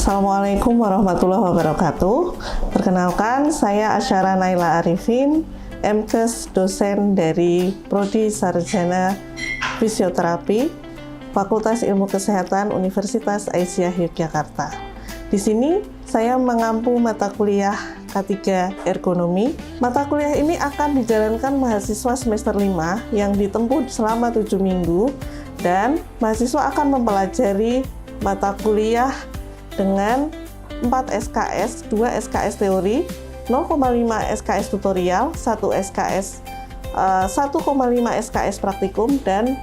Assalamualaikum warahmatullahi wabarakatuh. Perkenalkan, saya Asyara Naila Arifin, MKes dosen dari Prodi Sarjana Fisioterapi, Fakultas Ilmu Kesehatan Universitas Aisyah Yogyakarta. Di sini saya mengampu mata kuliah K3 Ergonomi. Mata kuliah ini akan dijalankan mahasiswa semester 5 yang ditempuh selama 7 minggu dan mahasiswa akan mempelajari mata kuliah dengan 4 SKS, 2 SKS teori, 0,5 SKS tutorial, 1 SKS 1,5 SKS praktikum dan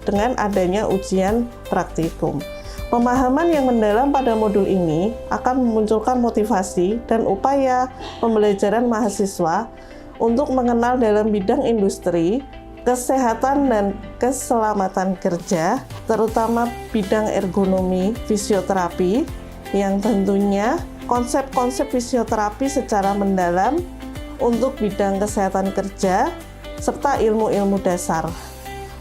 dengan adanya ujian praktikum. Pemahaman yang mendalam pada modul ini akan memunculkan motivasi dan upaya pembelajaran mahasiswa untuk mengenal dalam bidang industri, kesehatan dan keselamatan kerja, terutama bidang ergonomi fisioterapi, yang tentunya konsep-konsep fisioterapi secara mendalam untuk bidang kesehatan kerja, serta ilmu-ilmu dasar.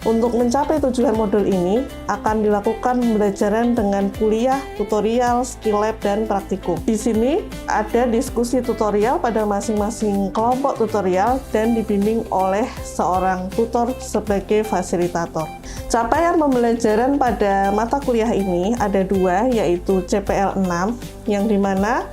Untuk mencapai tujuan modul ini, akan dilakukan pembelajaran dengan kuliah, tutorial, skill lab, dan praktikum. Di sini ada diskusi tutorial pada masing-masing kelompok tutorial dan dibimbing oleh seorang tutor sebagai fasilitator. Capaian pembelajaran pada mata kuliah ini ada 2, yaitu CPL 6, yang dimana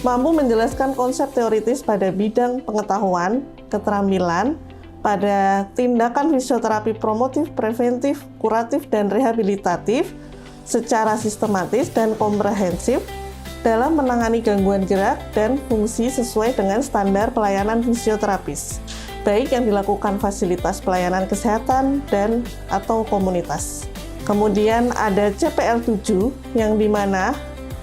mampu menjelaskan konsep teoritis pada bidang pengetahuan, keterampilan, pada tindakan fisioterapi promotif, preventif, kuratif, dan rehabilitatif secara sistematis dan komprehensif dalam menangani gangguan gerak dan fungsi sesuai dengan standar pelayanan fisioterapis, baik yang dilakukan fasilitas pelayanan kesehatan dan atau komunitas. Kemudian ada CPL 7 yang dimana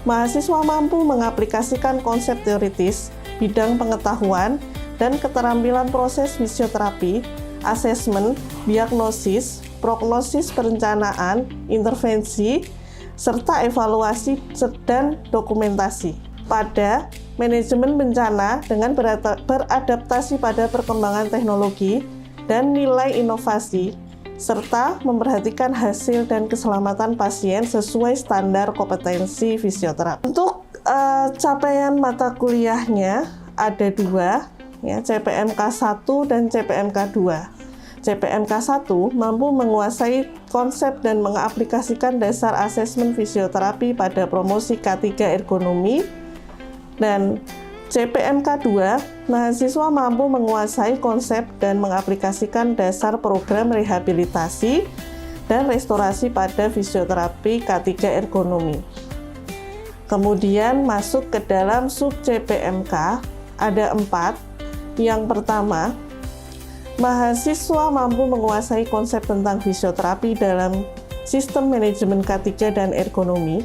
mahasiswa mampu mengaplikasikan konsep teoritis, bidang pengetahuan, dan keterampilan proses fisioterapi, asesmen, diagnosis, prognosis perencanaan, intervensi, serta evaluasi dan dokumentasi pada manajemen bencana dengan beradaptasi pada perkembangan teknologi dan nilai inovasi, serta memperhatikan hasil dan keselamatan pasien sesuai standar kompetensi fisioterapi. Untuk capaian mata kuliahnya ada 2, ya, CPMK 1 dan CPMK 2. CPMK 1 mampu menguasai konsep dan mengaplikasikan dasar asesmen fisioterapi pada promosi K3 Ergonomi, dan CPMK 2 mahasiswa mampu menguasai konsep dan mengaplikasikan dasar program rehabilitasi dan restorasi pada fisioterapi K3 Ergonomi. Kemudian masuk ke dalam sub CPMK ada 4. Yang pertama, mahasiswa mampu menguasai konsep tentang fisioterapi dalam sistem manajemen K3 dan ergonomi.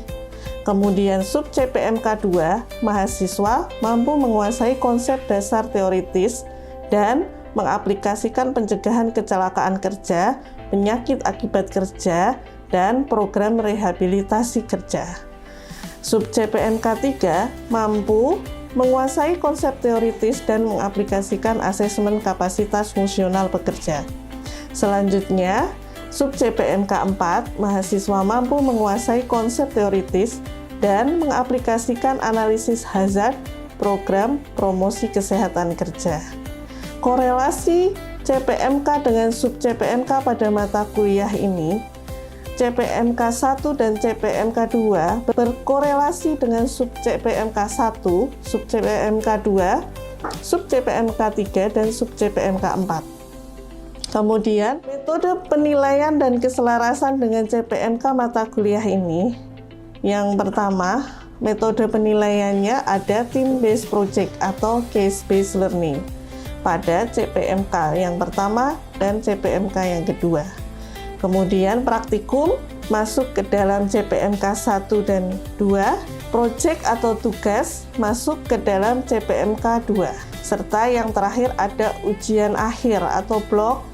Kemudian sub CPMK 2, mahasiswa mampu menguasai konsep dasar teoritis dan mengaplikasikan pencegahan kecelakaan kerja, penyakit akibat kerja, dan program rehabilitasi kerja. Sub CPMK 3 mampu menguasai konsep teoritis dan mengaplikasikan asesmen kapasitas fungsional pekerja. Selanjutnya, sub CPMK 4, mahasiswa mampu menguasai konsep teoritis dan mengaplikasikan analisis hazard program promosi kesehatan kerja. Korelasi CPMK dengan sub CPMK pada mata kuliah ini, CPMK 1 dan CPMK 2 berkorelasi dengan sub CPMK 1, sub CPMK 2, sub CPMK 3, dan sub CPMK 4. Kemudian, metode penilaian dan keselarasan dengan CPMK mata kuliah ini, yang pertama, metode penilaiannya ada team-based project atau case-based learning pada CPMK yang pertama dan CPMK yang kedua. Kemudian praktikum masuk ke dalam CPMK 1 dan 2, project atau tugas masuk ke dalam CPMK 2, serta yang terakhir ada ujian akhir atau blok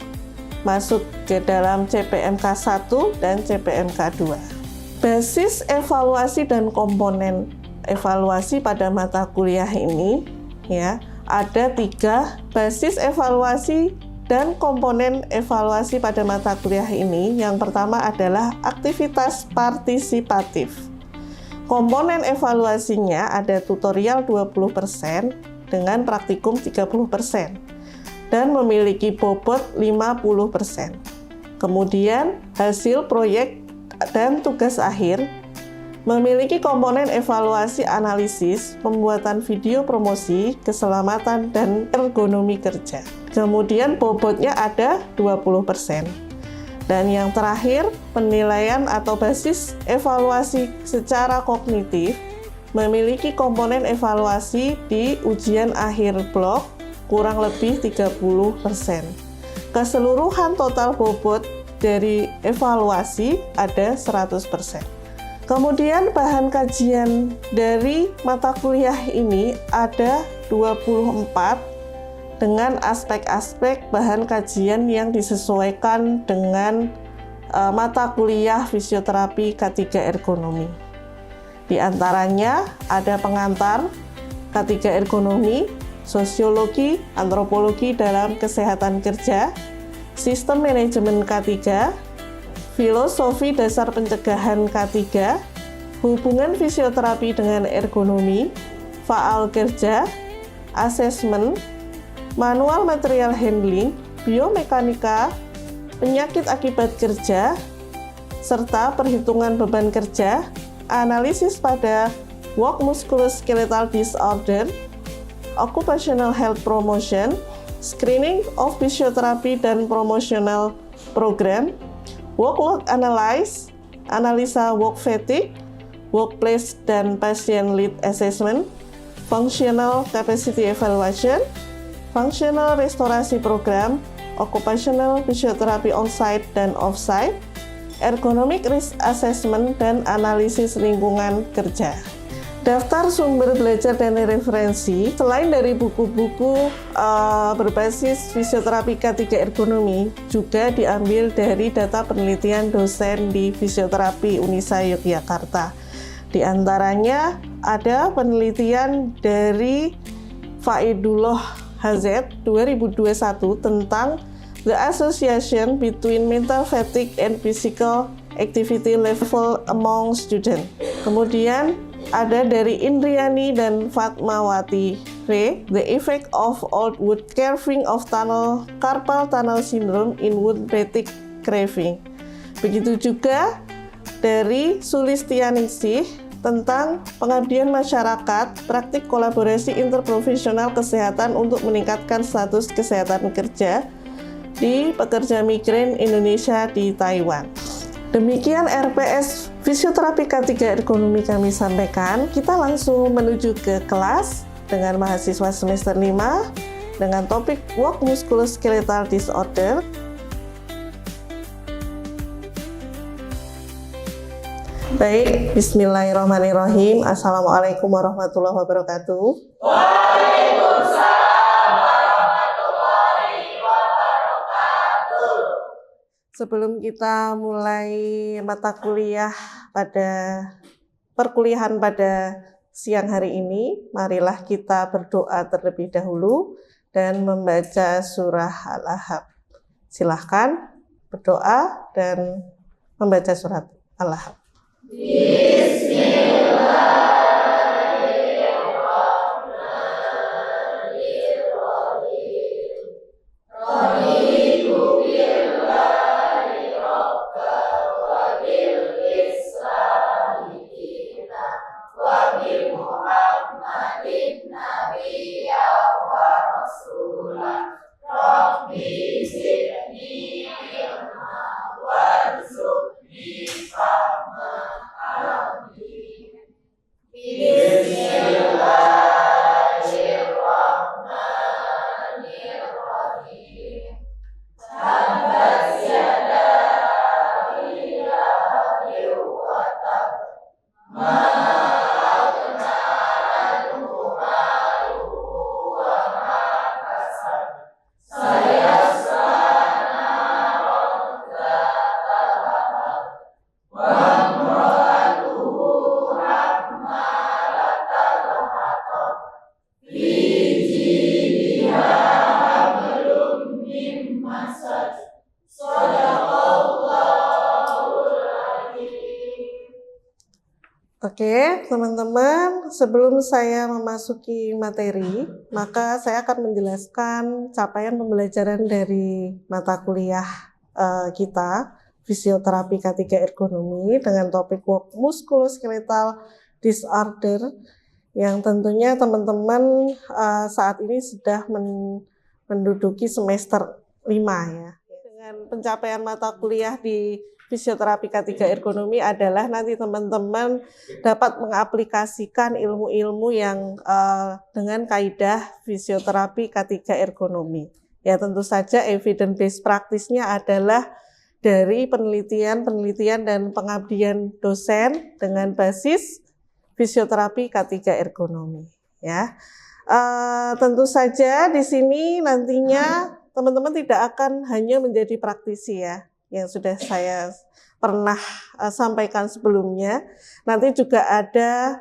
masuk ke dalam CPMK 1 dan CPMK 2. Basis evaluasi dan komponen evaluasi pada mata kuliah ini, ya, ada 3 basis evaluasi dan komponen evaluasi pada mata kuliah ini. Yang pertama adalah aktivitas partisipatif. Komponen evaluasinya ada tutorial 20% dengan praktikum 30% dan memiliki bobot 50%. Kemudian hasil proyek dan tugas akhir memiliki komponen evaluasi analisis, pembuatan video promosi, keselamatan, dan ergonomi kerja. Kemudian bobotnya ada 20%. Dan yang terakhir, penilaian atau basis evaluasi secara kognitif memiliki komponen evaluasi di ujian akhir blok kurang lebih 30%. Keseluruhan total bobot dari evaluasi ada 100%. Kemudian bahan kajian dari mata kuliah ini ada 24 dengan aspek-aspek bahan kajian yang disesuaikan dengan mata kuliah fisioterapi K3 ergonomi. Di antaranya ada pengantar K3 ergonomi, sosiologi, antropologi dalam kesehatan kerja, sistem manajemen K3, filosofi dasar pencegahan K3, hubungan fisioterapi dengan ergonomi, faal kerja, asesmen, manual material handling, biomekanika, penyakit akibat kerja, serta perhitungan beban kerja, analisis pada work musculoskeletal disorder, occupational health promotion, screening of physiotherapy dan promotional program, workload analysis, analisa work fatigue, workplace dan patient lead assessment, functional capacity evaluation, functional restorasi program, occupational physiotherapy on-site dan off-site, ergonomic risk assessment, dan analisis lingkungan kerja. Daftar sumber belajar dan referensi, selain dari buku-buku berbasis fisioterapi K3 ergonomi, juga diambil dari data penelitian dosen di fisioterapi Unisa Yogyakarta. Di antaranya ada penelitian dari Faidullah HZ 2021 tentang The Association Between Mental Fatigue and Physical Activity Level Among Students. Kemudian ada dari Indriani dan Fatmawati V, The Effect of Old Wood Carving of Carpal Tunnel Syndrome in Wood Batik Carving. Begitu juga dari Sulistianingsih tentang pengabdian masyarakat, praktik kolaborasi interprofesional kesehatan untuk meningkatkan status kesehatan kerja di pekerja migran Indonesia di Taiwan. Demikian RPS Fisioterapi K3 Ergonomi kami sampaikan. Kita langsung menuju ke kelas dengan mahasiswa semester 5 dengan topik Work Musculoskeletal Disorder. Baik, bismillahirrahmanirrahim. Assalamualaikum warahmatullahi wabarakatuh. Waalaikumsalam warahmatullahi wabarakatuh. Sebelum kita mulai mata kuliah perkuliahan pada siang hari ini, marilah kita berdoa terlebih dahulu dan membaca surah Al-Ahzab. Silahkan berdoa dan membaca surat Al-Ahzab. Oke, teman-teman, sebelum saya memasuki materi, maka saya akan menjelaskan capaian pembelajaran dari mata kuliah kita, Fisioterapi K3 Ergonomi, dengan topik Work Musculoskeletal Disorder, yang tentunya teman-teman saat ini sudah menduduki semester 5 ya. Dengan pencapaian mata kuliah di Fisioterapi K3 Ergonomi adalah nanti teman-teman dapat mengaplikasikan ilmu-ilmu yang dengan kaidah fisioterapi K3 Ergonomi. Ya tentu saja evidence based practice-nya adalah dari penelitian dan pengabdian dosen dengan basis fisioterapi K3 Ergonomi. Ya, tentu saja di sini nantinya teman-teman tidak akan hanya menjadi praktisi ya, yang sudah saya pernah sampaikan sebelumnya. Nanti juga ada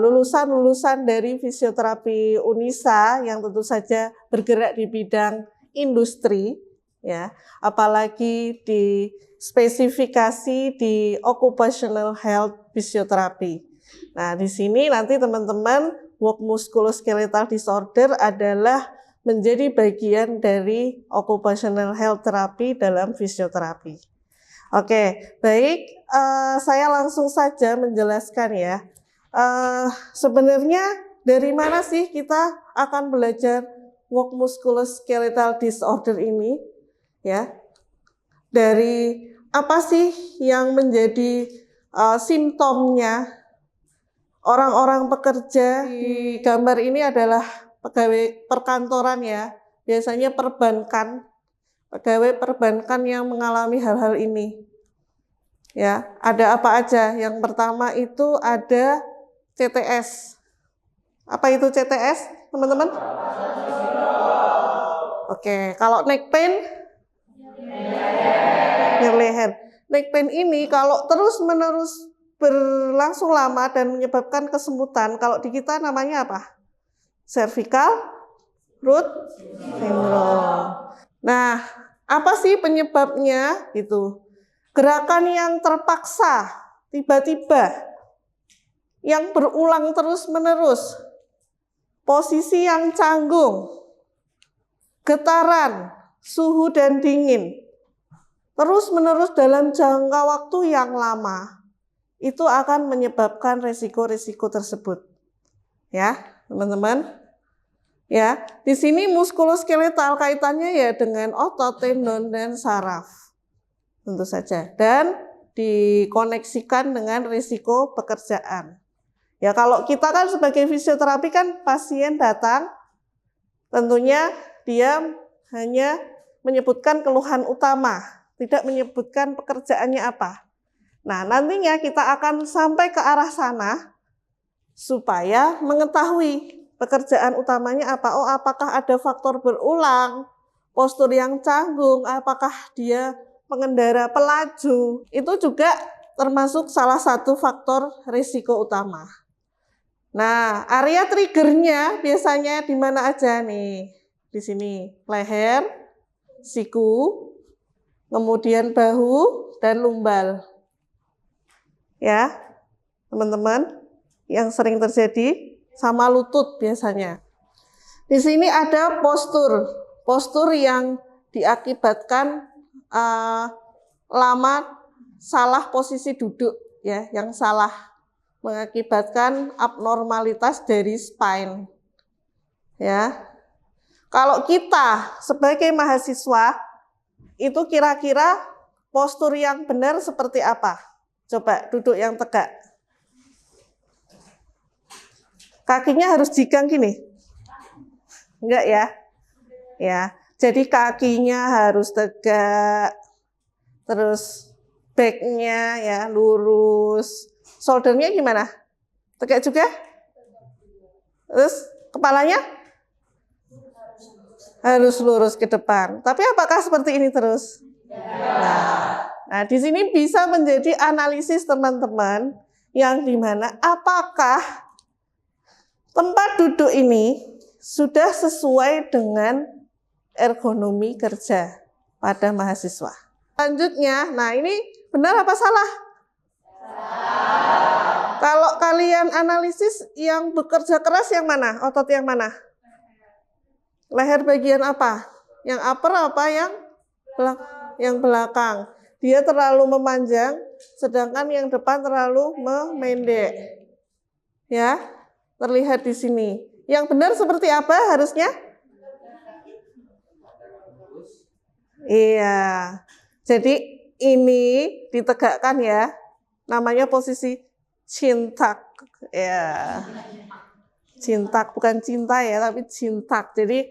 lulusan-lulusan dari fisioterapi Unisa yang tentu saja bergerak di bidang industri, ya, apalagi di spesifikasi di occupational health physiotherapy. Nah, di sini nanti teman-teman work musculoskeletal disorder adalah menjadi bagian dari occupational health therapy dalam fisioterapi. Oke, baik, saya langsung saja menjelaskan ya. Sebenarnya dari mana sih kita akan belajar work musculoskeletal disorder ini? Ya, dari apa sih yang menjadi simptomnya orang-orang pekerja? Di gambar ini adalah pegawai perkantoran ya, biasanya perbankan, pegawai perbankan yang mengalami hal-hal ini. Ya, ada apa aja? Yang pertama itu ada CTS. Apa itu CTS, teman-teman? Oke, kalau neck pain? Leher. Neck pain ini kalau terus-menerus berlangsung lama dan menyebabkan kesemutan, kalau di kita namanya apa? Cervical root syndrome. Nah, apa sih penyebabnya? Itu gerakan yang terpaksa, tiba-tiba, yang berulang terus-menerus, posisi yang canggung, getaran, suhu dan dingin, terus-menerus dalam jangka waktu yang lama, itu akan menyebabkan resiko-resiko tersebut. Ya, teman-teman. Ya, di sini muskuloskeletal kaitannya ya dengan otot, tendon, dan saraf. Tentu saja. Dan dikoneksikan dengan risiko pekerjaan. Ya, kalau kita kan sebagai fisioterapi kan pasien datang, tentunya dia hanya menyebutkan keluhan utama, tidak menyebutkan pekerjaannya apa. Nah, nantinya kita akan sampai ke arah sana supaya mengetahui pekerjaan utamanya apa? Oh, apakah ada faktor berulang, postur yang canggung, apakah dia pengendara pelaju? Itu juga termasuk salah satu faktor risiko utama. Nah, area triggernya biasanya di mana aja nih? Di sini, leher, siku, kemudian bahu, dan lumbal. Ya, teman-teman, yang sering terjadi sama lutut biasanya. Di sini ada postur yang diakibatkan lama salah posisi duduk ya, yang salah mengakibatkan abnormalitas dari spine. Ya. Kalau kita sebagai mahasiswa itu kira-kira postur yang benar seperti apa? Coba duduk yang tegak. Kakinya harus jigang gini? Enggak ya? Ya, jadi kakinya harus tegak, terus back-nya ya lurus. Shoulder-nya gimana? Tegak juga? Terus kepalanya? Harus lurus ke depan. Tapi apakah seperti ini terus? Nah, di sini bisa menjadi analisis teman-teman yang dimana apakah tempat duduk ini sudah sesuai dengan ergonomi kerja pada mahasiswa. Selanjutnya, nah ini benar apa salah? Kalau Kalau kalian analisis, yang bekerja keras yang mana? Otot yang mana? Leher bagian apa? Yang upper apa yang belakang? Dia terlalu memanjang, sedangkan yang depan terlalu memendek. Ya, terlihat di sini. Yang benar seperti apa harusnya? Iya. Jadi ini ditegakkan ya. Namanya posisi cintak. Ya. Cintak bukan cinta ya, tapi cintak. Jadi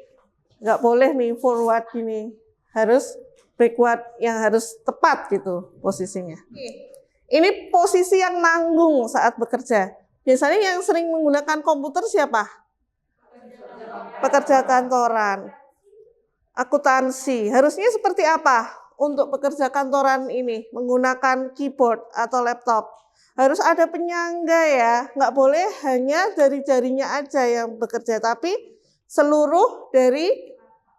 nggak boleh nih forward gini. Harus backward yang harus tepat gitu posisinya. Ini posisi yang nanggung saat bekerja. Biasanya yang sering menggunakan komputer siapa? Pekerja kantoran. Akuntansi. Harusnya seperti apa untuk pekerja kantoran ini menggunakan keyboard atau laptop? Harus ada penyangga ya. Nggak boleh hanya dari jarinya aja yang bekerja, tapi seluruh dari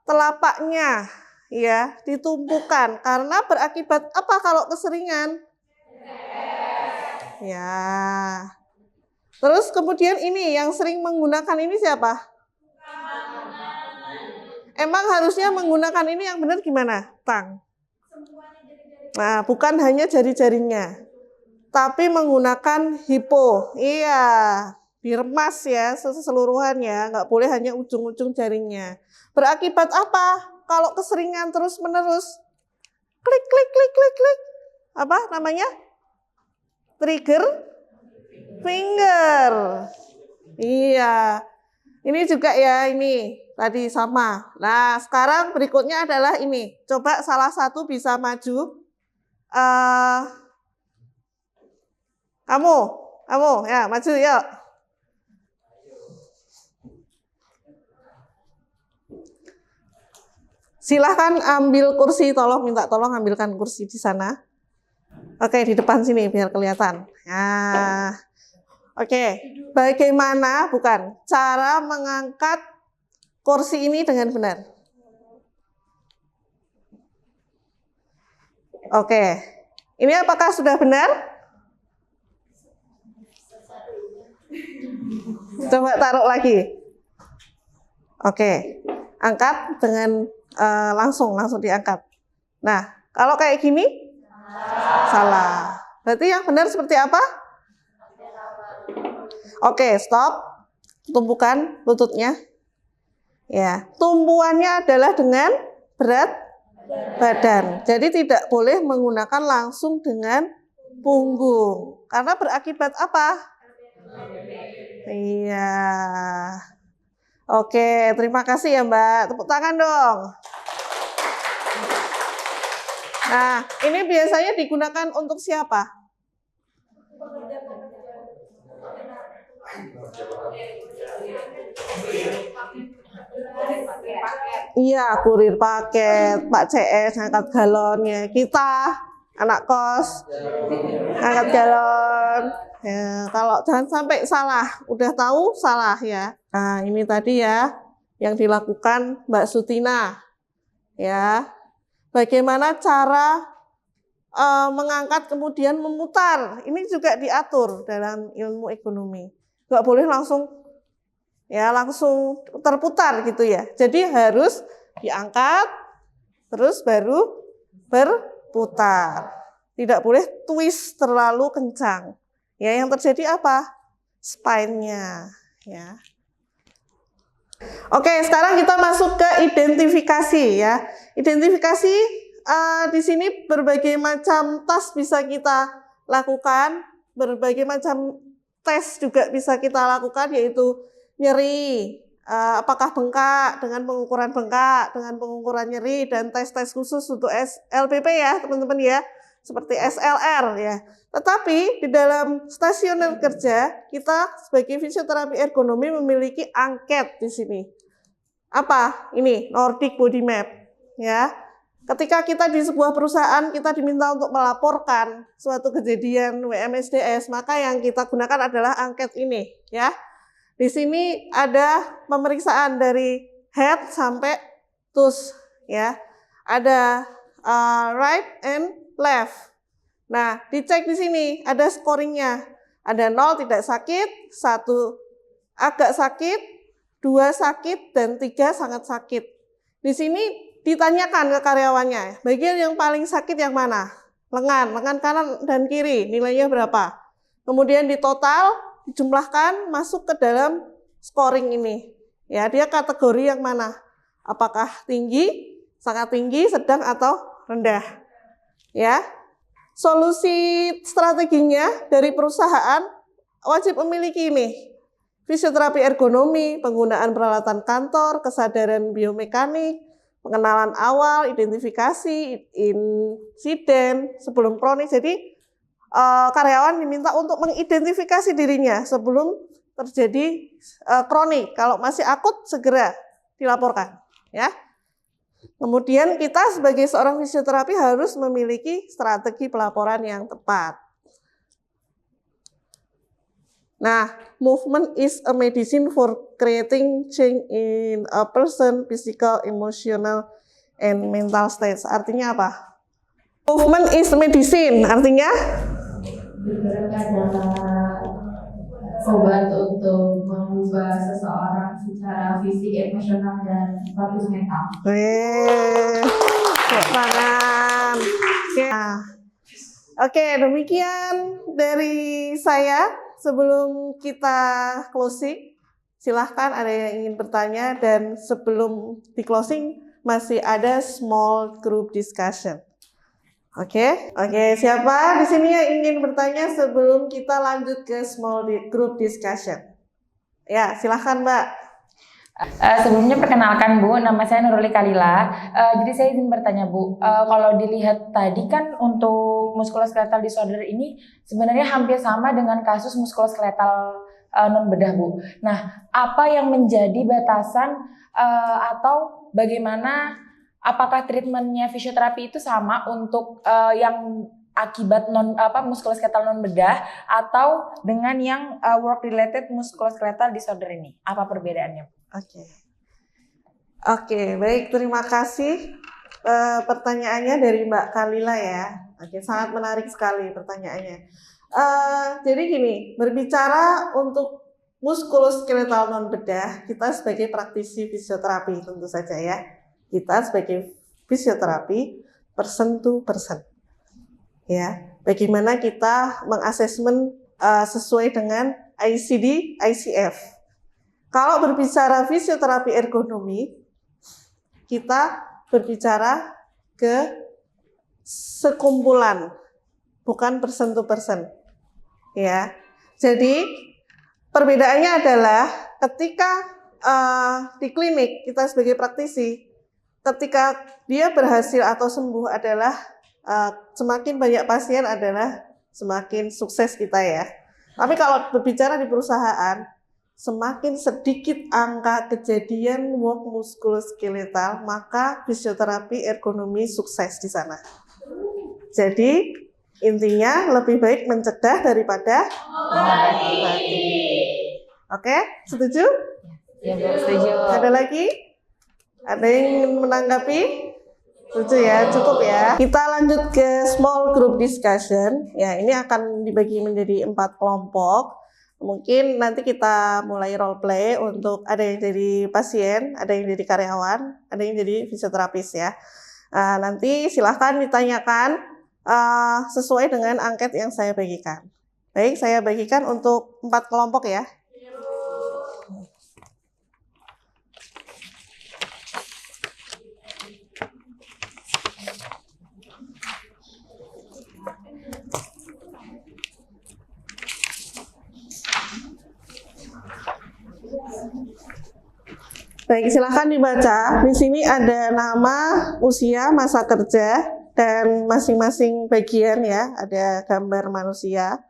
telapaknya ya ditumpukan. Karena berakibat apa kalau keseringan? Ya. Terus kemudian ini yang sering menggunakan ini siapa? Emang harusnya menggunakan ini yang benar gimana? Tang. Nah, bukan hanya jari-jarinya, tapi menggunakan hipo. Iya, diremas ya seseluruhannya, nggak boleh hanya ujung-ujung jarinya. Berakibat apa? Kalau keseringan terus-menerus, klik, klik, klik, klik, klik. Apa namanya? Trigger finger. Iya, ini juga ya ini. Tadi sama. Nah, sekarang berikutnya adalah ini. Coba salah satu bisa maju. Kamu ya maju yuk. Silahkan ambil kursi, minta tolong ambilkan kursi di sana. Oke, di depan sini biar kelihatan. Nah, oke. Bagaimana cara mengangkat kursi ini dengan benar? Oke. Ini apakah sudah benar? Coba taruh lagi. Oke. Angkat dengan langsung diangkat. Nah, kalau kayak gini? Salah. Berarti yang benar seperti apa? Oke, stop. Tumpukan lututnya. Ya, tumpuannya adalah dengan berat badan. Jadi tidak boleh menggunakan langsung dengan punggung. Karena berakibat apa? Iya. Oke, terima kasih ya Mbak. Tepuk tangan dong. Nah, ini biasanya digunakan untuk siapa? Iya, kurir paket, Pak CS ngangkat galonnya, kita anak kos ngangkat galon. Ya, kalau jangan sampai salah, udah tahu salah ya. Nah, ini tadi ya yang dilakukan Mbak Sutina. Ya, bagaimana cara mengangkat kemudian memutar? Ini juga diatur dalam ilmu ekonomi. Nggak boleh langsung terputar gitu ya. Jadi harus diangkat, terus baru berputar. Tidak boleh twist terlalu kencang. Ya, yang terjadi apa? Spine-nya. Ya. Oke, sekarang kita masuk ke identifikasi ya. Identifikasi di sini berbagai macam tas bisa kita lakukan, berbagai macam tes juga bisa kita lakukan, yaitu nyeri, apakah bengkak dengan pengukuran nyeri, dan tes-tes khusus untuk LPP ya teman-teman ya, seperti SLR ya. Tetapi di dalam stasioner kerja kita sebagai fisioterapi ergonomi memiliki angket di sini. Apa? Ini Nordic Body Map ya. Ketika kita di sebuah perusahaan kita diminta untuk melaporkan suatu kejadian WMSDS, maka yang kita gunakan adalah angket ini ya. Di sini ada pemeriksaan dari head sampai toes ya. Ada right and left. Nah, dicek di sini ada scoringnya. Ada 0 tidak sakit, 1 agak sakit, 2 sakit, dan 3 sangat sakit. Di sini ditanyakan ke karyawannya, bagian yang paling sakit yang mana? Lengan kanan dan kiri, nilainya berapa? Kemudian ditotal, dijumlahkan, masuk ke dalam scoring ini. Ya, dia kategori yang mana? Apakah tinggi, sangat tinggi, sedang atau rendah? Ya. Solusi strateginya dari perusahaan wajib memiliki ini. Fisioterapi ergonomi, penggunaan peralatan kantor, kesadaran biomekanik, pengenalan awal, identifikasi, insiden sebelum kronis. Jadi karyawan diminta untuk mengidentifikasi dirinya sebelum terjadi kronik. Kalau masih akut segera dilaporkan, ya. Kemudian kita sebagai seorang fisioterapi harus memiliki strategi pelaporan yang tepat. Nah, movement is a medicine for creating change in a person physical, emotional, and mental states. Artinya apa? Movement is medicine, artinya? Bergerak adalah obat untuk mengubah seseorang secara fisik, emosional, dan status mental. Tepuk tangan. Oke, demikian dari saya. Sebelum kita closing, silahkan ada yang ingin bertanya, dan sebelum di closing masih ada small group discussion. Oke, siapa di sini yang ingin bertanya sebelum kita lanjut ke small group discussion? Ya, silahkan Mbak. Sebelumnya perkenalkan Bu, nama saya Nuruli Kalila. Jadi saya izin bertanya Bu, kalau dilihat tadi kan untuk muskuloskeletal disorder ini sebenarnya hampir sama dengan kasus muskuloskeletal non bedah Bu. Nah, apa yang menjadi batasan atau bagaimana, apakah treatmentnya fisioterapi itu sama untuk yang akibat muskuloskeletal non bedah atau dengan yang work related muskuloskeletal disorder ini? Apa perbedaannya? Oke, baik, terima kasih pertanyaannya dari Mbak Kalila ya. Oke, sangat menarik sekali pertanyaannya. Jadi gini, berbicara untuk muskuloskeletal non bedah, kita sebagai praktisi fisioterapi tentu saja ya. Kita sebagai fisioterapi person to person. Ya, bagaimana kita mengasesmen sesuai dengan ICD, ICF. Kalau berbicara fisioterapi ergonomi, kita berbicara ke sekumpulan, bukan person to person. Ya, jadi perbedaannya adalah ketika di klinik kita sebagai praktisi, ketika dia berhasil atau sembuh adalah semakin banyak pasien adalah semakin sukses kita ya. Tapi kalau berbicara di perusahaan, semakin sedikit angka kejadian work muskuloskeletal, maka fisioterapi ergonomi sukses di sana. Jadi intinya lebih baik mencegah daripada mengobati. Oke, setuju? Ya Bu, setuju. Ada lagi? Ada yang ingin menanggapi? Setuju ya, cukup ya. Kita lanjut ke small group discussion. Ya, ini akan dibagi menjadi 4 kelompok. Mungkin nanti kita mulai role play untuk ada yang jadi pasien, ada yang jadi karyawan, ada yang jadi fisioterapis ya. Nanti silahkan ditanyakan sesuai dengan angket yang saya bagikan. Baik, saya bagikan untuk 4 kelompok ya. Baik, silahkan dibaca. Di sini ada nama, usia, masa kerja, dan masing-masing bagian ya. Ada gambar manusia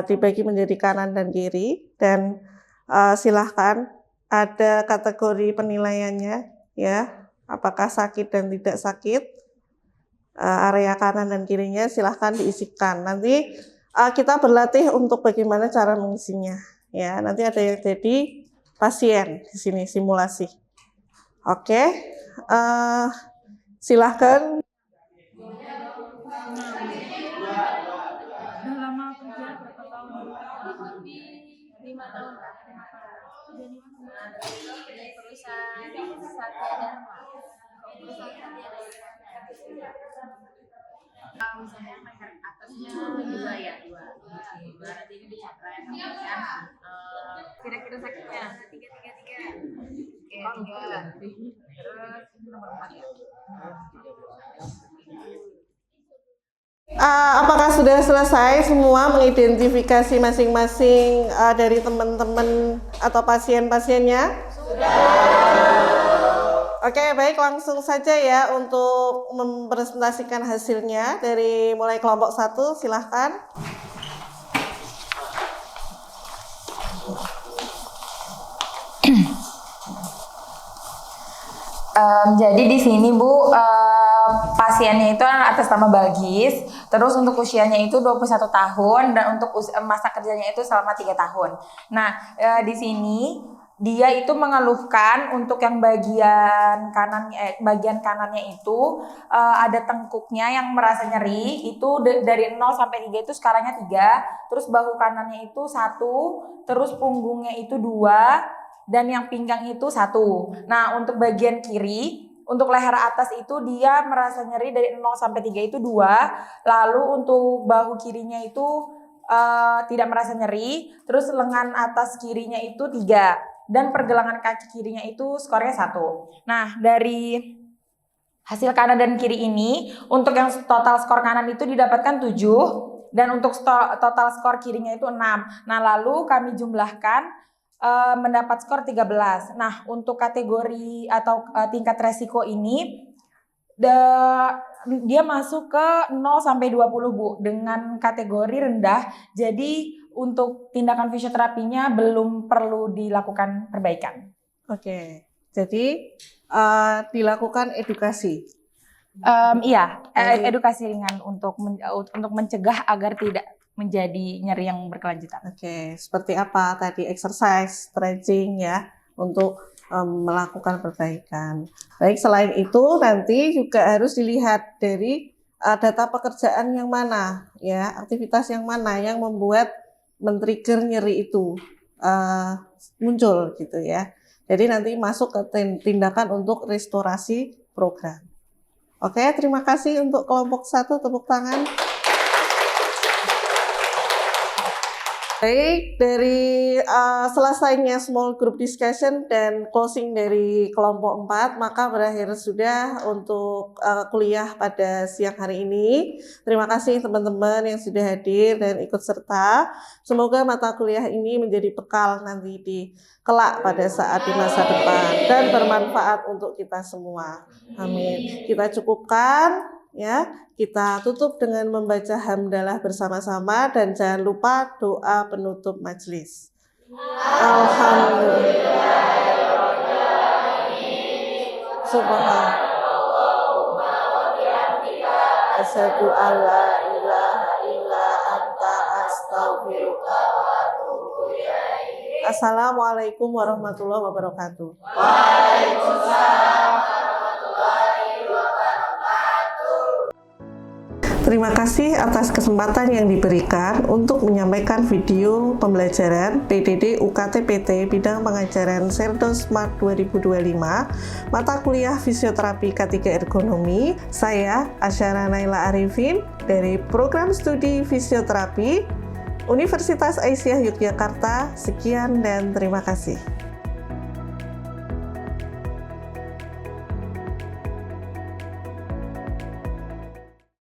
dibagi menjadi kanan dan kiri. Dan silahkan ada kategori penilaiannya ya. Apakah sakit dan tidak sakit. Area kanan dan kirinya silahkan diisikan. Nanti kita berlatih untuk bagaimana cara mengisinya. Ya, nanti ada yang jadi pasien di sini simulasi. Oke, silahkan. Udah lama kerja berapa tahun? 5 tahun Kak. Dari perusahaan Satya Dharma. Perusahaan Satya Dharma. Saya merek atasnya 2 ya, 2. Berarti ini dicakrai kan. Kira-kira sakitnya 3. Oke, 3. Terus ini nomor 4 ya. Apakah sudah selesai semua mengidentifikasi masing-masing dari teman-teman atau pasien-pasiennya? Sudah. Oke, baik, langsung saja ya untuk mempresentasikan hasilnya dari mulai kelompok 1, silahkan. Jadi di sini Bu, pasiennya itu atas nama Balgis, terus untuk usianya itu 21 tahun dan untuk masa kerjanya itu selama 3 tahun. Nah, di sini dia itu mengeluhkan untuk yang bagian kanannya itu ada tengkuknya yang merasa nyeri, itu dari 0 sampai 3 itu skalanya 3, terus bahu kanannya itu 1, terus punggungnya itu 2, dan yang pinggang itu 1. Nah, untuk bagian kiri, untuk leher atas itu dia merasa nyeri dari 0 sampai 3 itu 2. Lalu untuk bahu kirinya itu tidak merasa nyeri. Terus lengan atas kirinya itu 3. Dan pergelangan kaki kirinya itu skornya 1. Nah, dari hasil kanan dan kiri ini, untuk yang total skor kanan itu didapatkan 7. Dan untuk total skor kirinya itu 6. Nah, lalu kami jumlahkan mendapat skor 13. Nah, untuk kategori atau tingkat resiko ini dia masuk ke 0 sampai 20 Bu, dengan kategori rendah. Jadi untuk tindakan fisioterapinya belum perlu dilakukan perbaikan. Oke. Jadi dilakukan edukasi. Iya, edukasi ringan untuk mencegah agar tidak menjadi nyeri yang berkelanjutan. Oke, seperti apa tadi exercise, stretching ya untuk melakukan perbaikan. Baik, selain itu nanti juga harus dilihat dari data pekerjaan yang mana ya, aktivitas yang mana yang membuat men-trigger nyeri itu muncul gitu ya. Jadi nanti masuk ke tindakan untuk restorasi program. Oke, terima kasih untuk kelompok 1, tepuk tangan. Baik, dari selesainya small group discussion dan closing dari kelompok 4, maka berakhir sudah untuk kuliah pada siang hari ini. Terima kasih teman-teman yang sudah hadir dan ikut serta. Semoga mata kuliah ini menjadi bekal nanti di kelak pada saat di masa depan dan bermanfaat untuk kita semua. Amin. Kita cukupkan. Ya, kita tutup dengan membaca hamdalah bersama-sama dan jangan lupa doa penutup majelis. Alhamdulillah. Subhanallah. Asyhadu alla ilaha illa anta astaghfiruka wa atubu ilaik. Assalamualaikum warahmatullahi wabarakatuh. Waalaikumsalam. Terima kasih atas kesempatan yang diberikan untuk menyampaikan video pembelajaran PDD UKT PT bidang pengajaran Serdo Smart 2025 mata kuliah fisioterapi K3 Ergonomi. Saya Asyara Naila Arifin dari Program Studi Fisioterapi Universitas Aisyah Yogyakarta. Sekian dan terima kasih.